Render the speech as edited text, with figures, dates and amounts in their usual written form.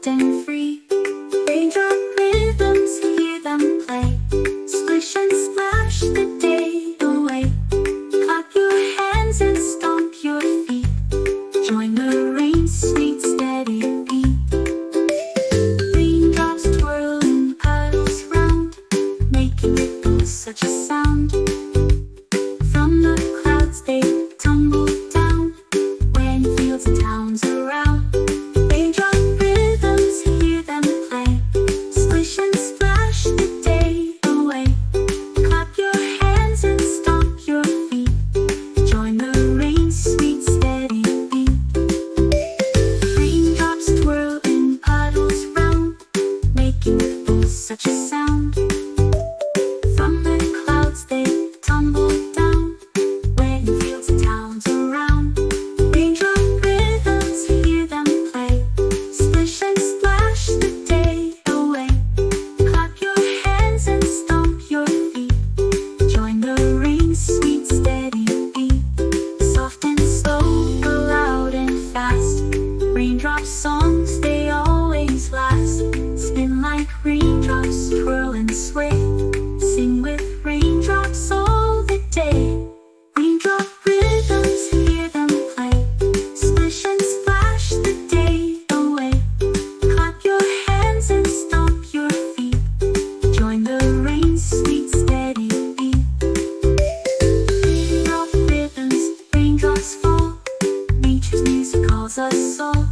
soft and free. Raindrop rhythms, hear them play. Splish and splash the day away. Clap your hands and stomp your feet. Join the rain's sweet steady beat. Raindrops twirl in puddles round, making ripples such a sound. From the clouds they tumble down, when fields and towns around. Raindrop rhythms, hear them play. Splish and splash the day away. Clap your hands and stomp your feet. Join the rain's sweet steady beat. Raindrops twirl in puddles round, making ripples such a sound. From the clouds they tumble down, when fields and towns around. Raindrop rhythms, hear them play. Splish and splash the day away. Clap your hands and stomp your feet. Join the rain's sweet steady beat. Soft and slow, loud and fast. Raindrop songs, they always last. Spin like raindrops, twirl and sway. Sing with raindrops all the day. Raindrop rhythms, hear them play. Splish and splash the day away. Clap your hands and stomp your feet. Join the rain's sweet steady beat. Raindrop rhythms, raindrops fall. Nature's music calls us all.